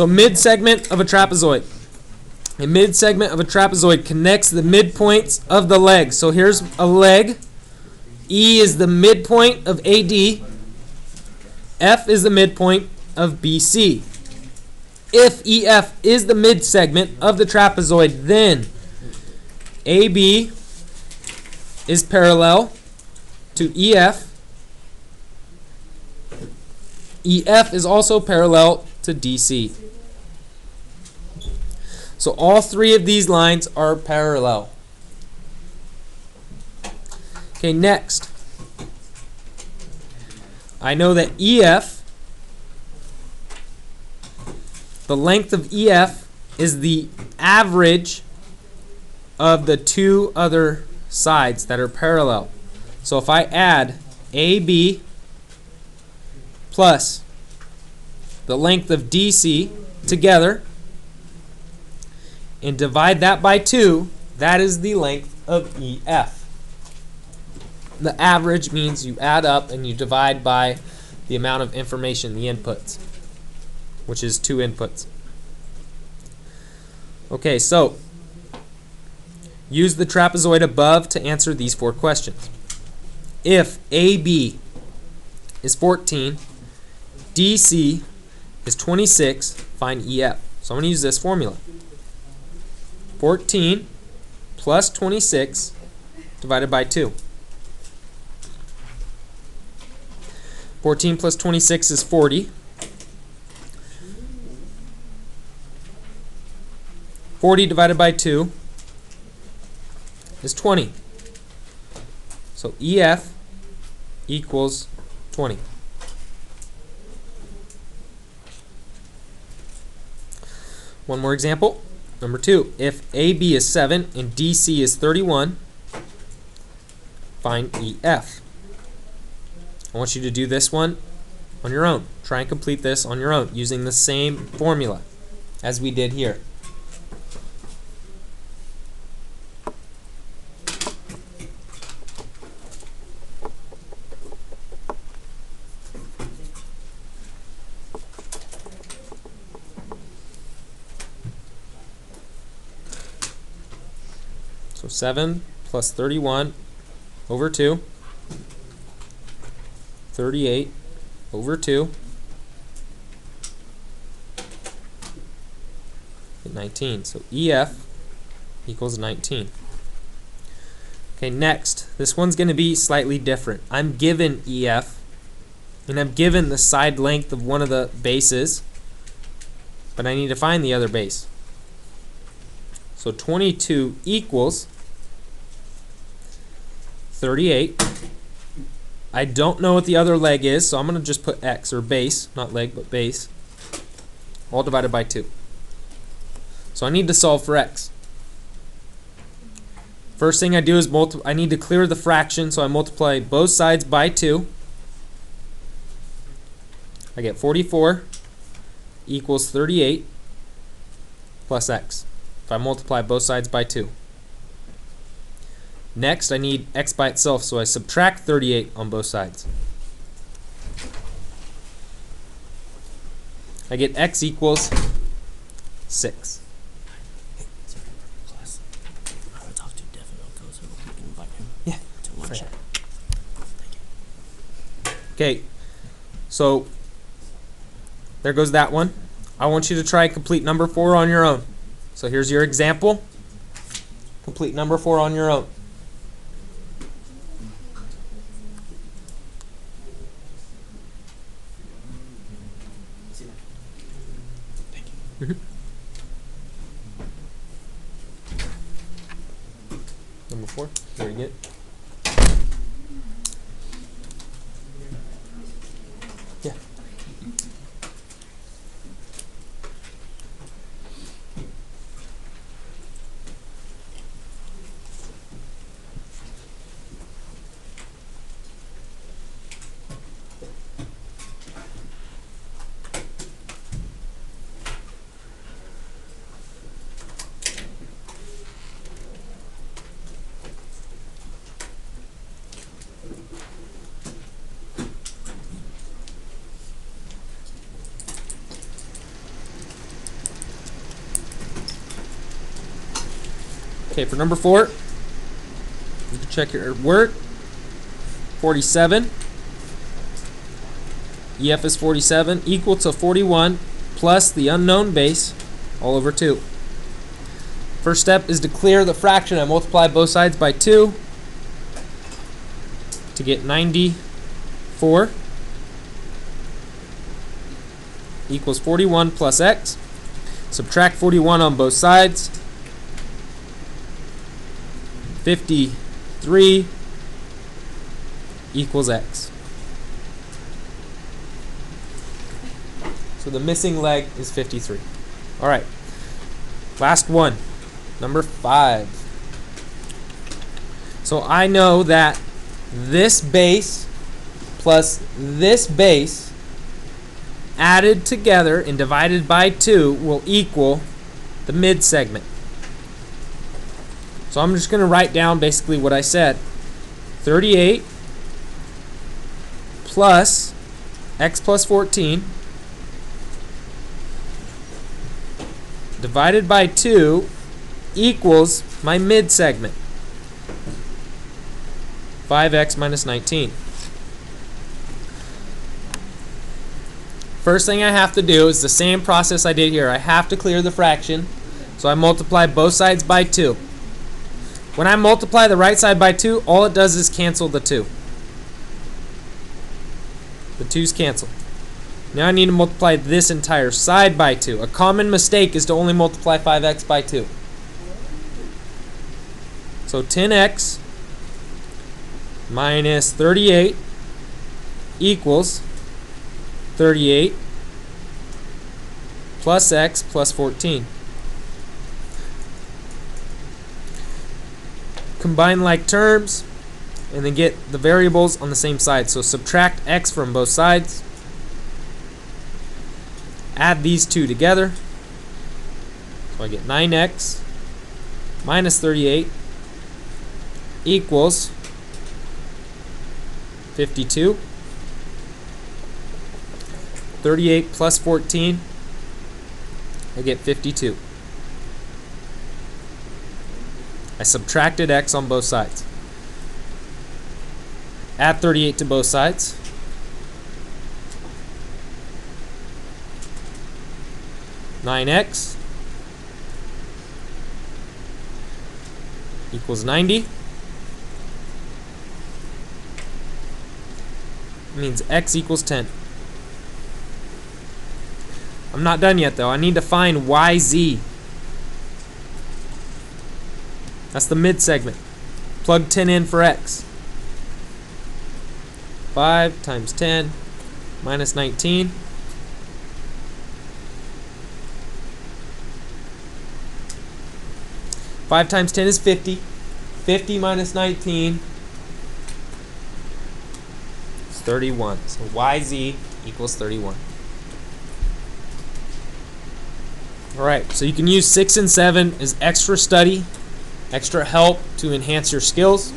So mid-segment of a trapezoid. A mid-segment of a trapezoid connects the midpoints of the legs. So here's a leg. E is the midpoint of AD. F is the midpoint of BC. If EF is the mid-segment of the trapezoid, then AB is parallel to EF. EF is also parallel to DC. So all three of these lines are parallel. Okay, next. I know that EF, the length of EF is the average of the two other sides that are parallel. So if I add AB plus the length of DC together and divide that by 2, that is the length of EF. The average means you add up and you divide by the amount of information, the inputs, which is 2 inputs. Okay, so use the trapezoid above to answer these 4 questions. If AB is 14, DC is 26, find EF. So I'm going to use this formula. 14 plus 26 divided by 2. 14 plus 26 is 40. 40 divided by 2 is 20. So EF equals 20. One more example. Number 2. If AB is 7 and DC is 31, find EF. I want you to do this one on your own. Try and complete this on your own using the same formula as we did here. So 7 plus 31 over 2. 38 over 2. 19. So EF equals 19. Okay, next. This one's going to be slightly different. I'm given EF, and I'm given the side length of one of the bases, but I need to find the other base. So 22 equals 38. I don't know what the other leg is, so I'm going to just put X, or base, not leg, but base, all divided by 2. So I need to solve for X. First thing I do is I need to clear the fraction, so I multiply both sides by 2. I get 44 equals 38 plus X. If I multiply both sides by 2. Next, I need X by itself, so I subtract 38 on both sides. I get X equals 6. Yeah. Okay, so there goes that one. I want you to try complete number 4 on your own. So here's your example. Complete number 4 on your own. Number 4, very good. Yeah. Okay, for number 4, you can check your work. 47. EF is 47, equal to 41 plus the unknown base all over 2. First step is to clear the fraction. I multiply both sides by 2 to get 94 equals 41 plus x. Subtract 41 on both sides. 53 equals x. So the missing leg is 53. All right. Last one. Number 5. So I know that this base plus this base added together and divided by 2 will equal the mid-segment. So I'm just going to write down basically what I said. 38 plus x plus 14 divided by 2 equals my mid-segment, 5x minus 19. First thing I have to do is the same process I did here. I have to clear the fraction, so I multiply both sides by 2. When I multiply the right side by 2, all it does is cancel the 2. The 2's cancel. Now I need to multiply this entire side by 2. A common mistake is to only multiply 5x by 2. So 10x minus 38 equals 38 plus x plus 14. Combine like terms and then get the variables on the same side. So subtract x from both sides. Add these two together. So I get 9x minus 38 equals 52. 38 plus 14, I get 52. I subtracted x on both sides. Add 38 to both sides. (9x) equals 90. Means x equals 10. I'm not done yet though. I need to find YZ. That's the mid segment. Plug 10 in for x. 5 times 10 minus 19. Five times 10 is 50. 50 minus 19 is 31. So YZ equals 31. Alright, so you can use 6 and 7 as extra study, extra help to enhance your skills.